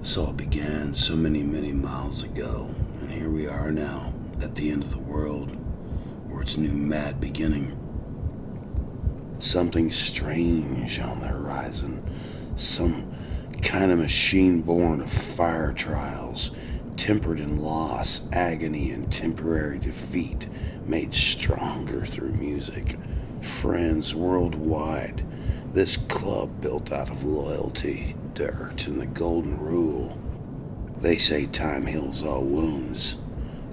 This all began so many, many miles ago, and here we are now, at the end of the world, or its new mad beginning. Something strange on the horizon, some kind of machine born of fire trials, tempered in loss, agony, and temporary defeat, made stronger through music. Friends worldwide, this club built out of loyalty, dirt, and the golden rule. They say time heals all wounds.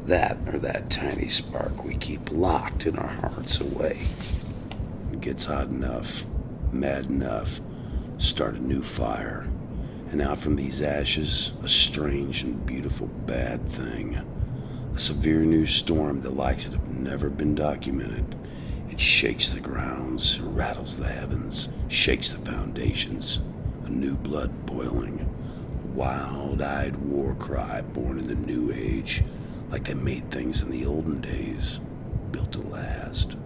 That or that tiny spark we keep locked in our hearts away. It gets hot enough, mad enough, start a new fire. And out from these ashes, a strange and beautiful bad thing. A severe new storm the likes that have never been documented. It shakes the grounds, rattles the heavens, shakes the foundations. A new blood boiling. A wild-eyed war cry born in the new age. Like they made things in the olden days, built to last.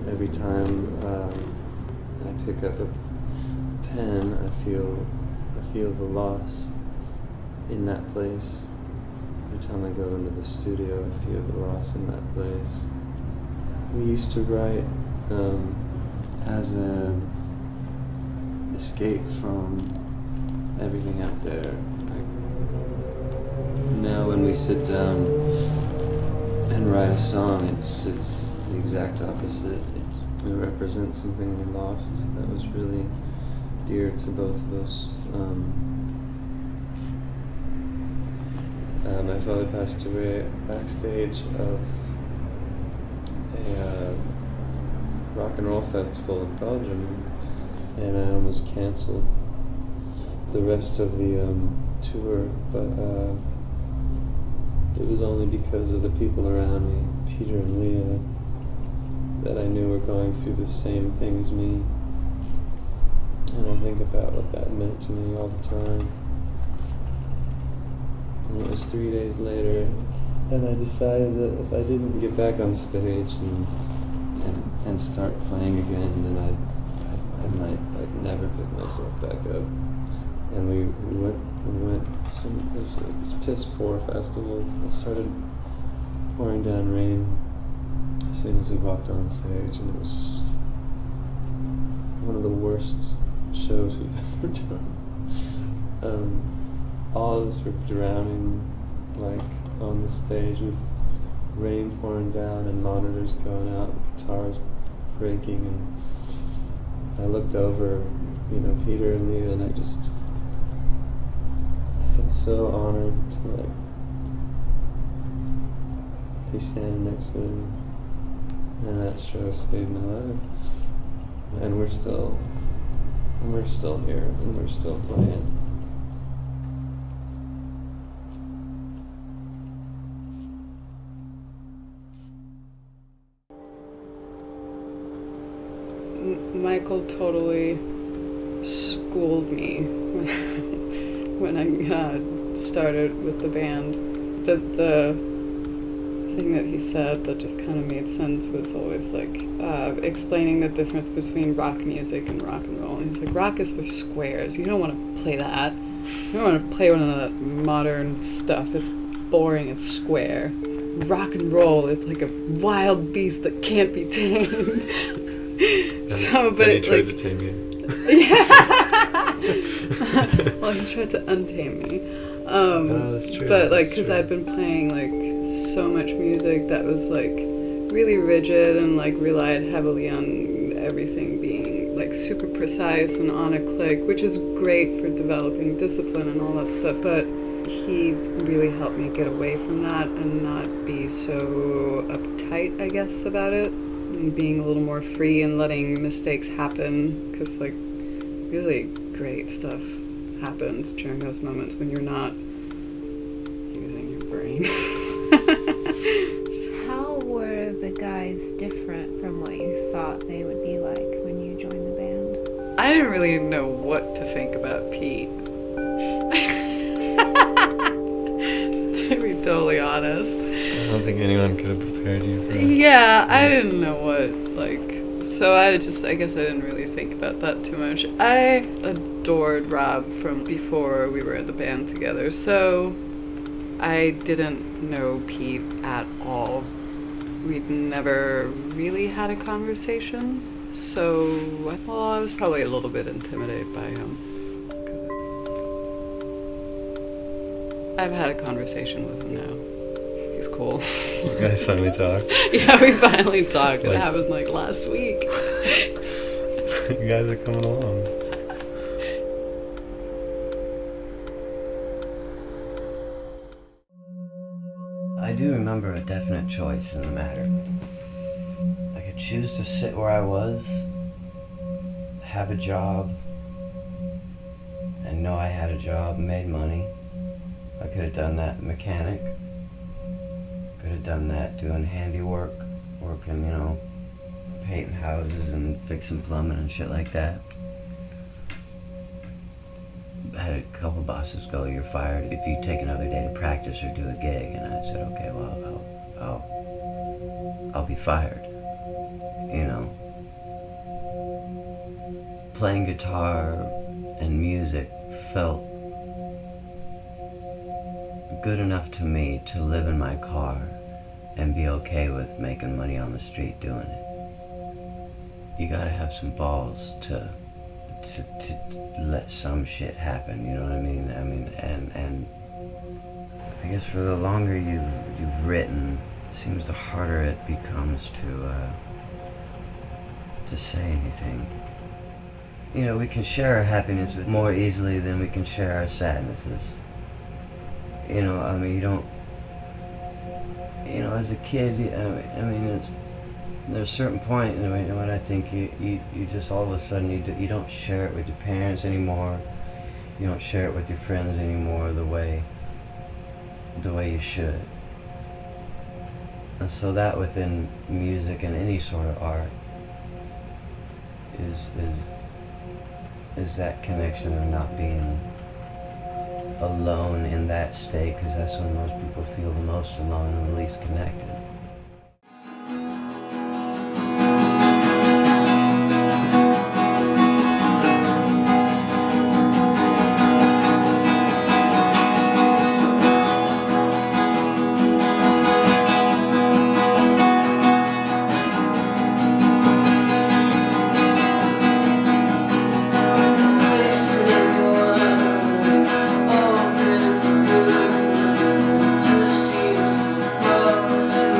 Every time I pick up a pen, I feel the loss in that place. Every time I go into the studio, I feel the loss in that place. We used to write as an escape from everything out there. Now when we sit down and write a song, it's the exact opposite. It represents something we lost that was really dear to both of us. My father passed away backstage of a rock and roll festival in Belgium, and I almost canceled the rest of the tour, but it was only because of the people around me, Peter and Leah, that I knew were going through the same thing as me. And I think about what that meant to me all the time. And it was 3 days later, and I decided that if I didn't get back on stage and start playing again, then I might never pick myself back up. And we went to this piss poor festival. It started pouring down rain as soon as we walked on stage, and it was one of the worst shows we've ever done. All of us were drowning, on the stage with rain pouring down and monitors going out, and guitars breaking, and I looked over, Peter and Leah, and I felt so honored to be standing next to them, and that show saved my life. And we're still here, and we're still playing. Michael totally schooled me when I started with the band. The thing that he said that just kind of made sense was always explaining the difference between rock music and rock and roll. And he's like, rock is for squares. You don't want to play that. You don't want to play one of the modern stuff. It's boring and square. Rock and roll is like a wild beast that can't be tamed. But he tried to tame you. Yeah. Well, he tried to untame me. That's true. But because I'd been playing so much music that was really rigid and relied heavily on everything being super precise and on a click, which is great for developing discipline and all that stuff. But he really helped me get away from that and not be so uptight, I guess, about it. And being a little more free and letting mistakes happen, because really great stuff happens during those moments when you're not using your brain. How were the guys different from what you thought they would be like when you joined the band? I I didn't really know what to think about Pete. To be totally honest. I don't think anyone could have prepared you for it. Yeah, I didn't know what, so I guess I didn't really think about that too much. I adored Rob from before we were in the band together, so I didn't know Pete at all. We'd never really had a conversation, so I was probably a little bit intimidated by him. I've had a conversation with him now. He's cool. You guys finally talked? Yeah, we finally talked. It happened last week. You guys are coming along. I do remember a definite choice in the matter. I could choose to sit where I was, have a job, and know I had a job and made money. I could have done that mechanic. Could have done that doing handiwork, working, painting houses and fixing plumbing and shit like that. I had a couple bosses go, "You're fired if you take another day to practice or do a gig." And I said, "Okay, well, I'll be fired." Playing guitar and music felt good enough to me to live in my car and be okay with making money on the street doing it. You gotta have some balls to let some shit happen, you know what I mean? And I guess for the longer you've written, it seems the harder it becomes to say anything. We can share our happiness more easily than we can share our sadnesses. You don't, as a kid, there's a certain point when I think you just all of a sudden you don't share it with your parents anymore. You don't share it with your friends anymore the way you should. And so that within music and any sort of art is that connection of not being alone in that state, because that's when most people feel the most alone and the least connected. Just seems to fall to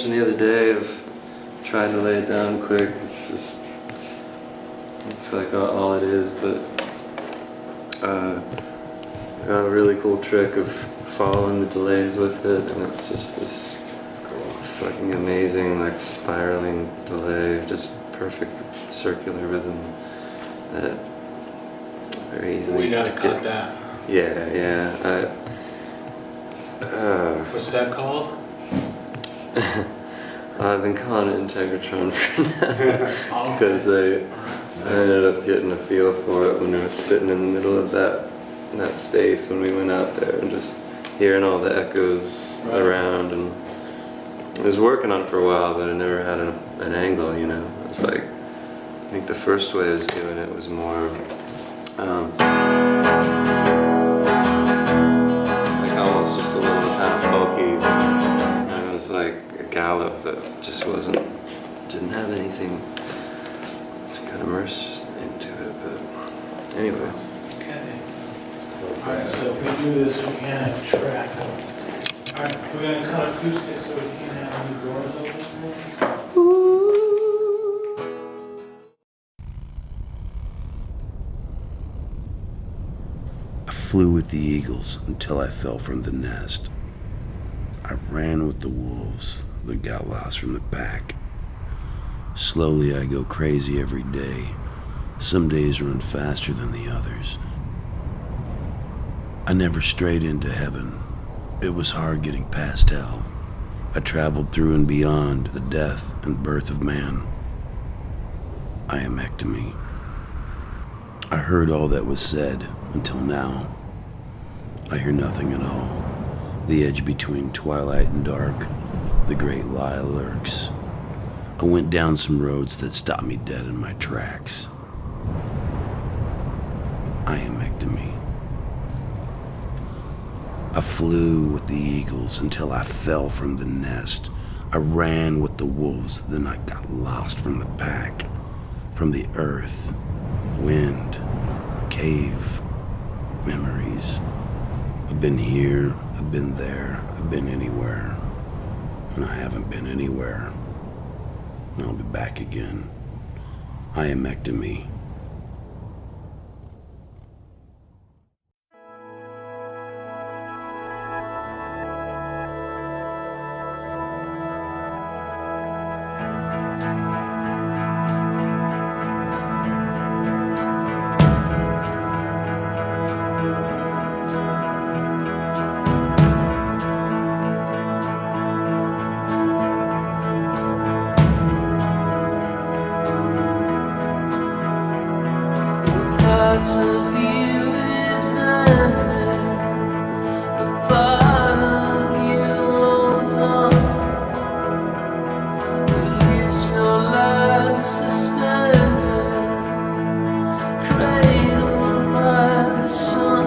mentioned the other day of trying to lay it down quick. It's like all it is, but I got a really cool trick of following the delays with it, and it's just this fucking amazing, like, spiraling delay, just perfect circular rhythm that very easily We gotta cut that. Yeah. What's that called? I've been calling it Integratron for now because I ended up getting a feel for it when I was sitting in the middle of that space when we went out there and just hearing all the echoes around, and I was working on it for a while, but I never had an angle, you know. It's like, I think the first way I was doing it was more like almost just a little kind of folky, and it was like a gallop that just didn't have anything to kind of immerse into it, but anyway. Okay. Alright, so if we do this, we can't have a track. Alright, we're gonna cut acoustic so we can't have any doors open. I flew with the eagles until I fell from the nest. I ran with the wolves, then got lost from the pack. Slowly I go crazy every day. Some days run faster than the others. I never strayed into heaven. It was hard getting past hell. I traveled through and beyond the death and birth of man. I am ectomy. I heard all that was said until now. I hear nothing at all. The edge between twilight and dark, the great lie lurks. I went down some roads that stopped me dead in my tracks. I am ectomy. I flew with the eagles until I fell from the nest. I ran with the wolves, then I got lost from the pack, from the earth, wind, cave, memories. I've been here, I've been there, I've been anywhere, and I haven't been anywhere. And I'll be back again. I am ectomy. Parts of you is empty, a part of you holds on. Release your life suspended, cradled by the sun.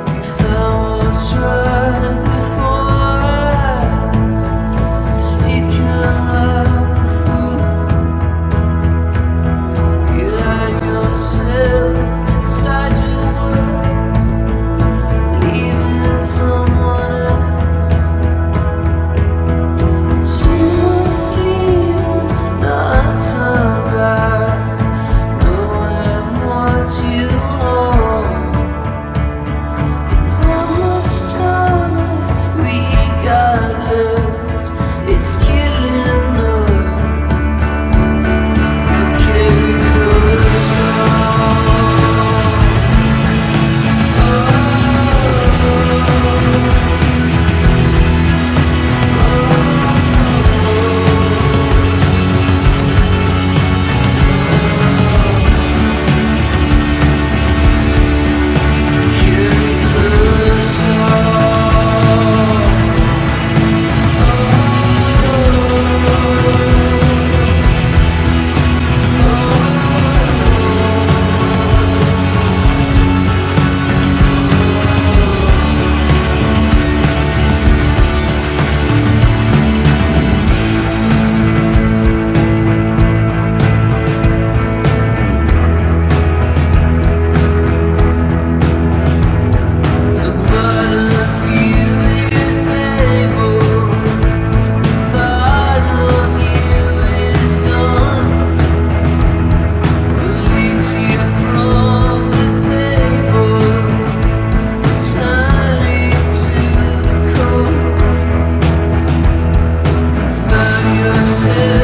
We found what's right before us, speaking like a fool. Your Till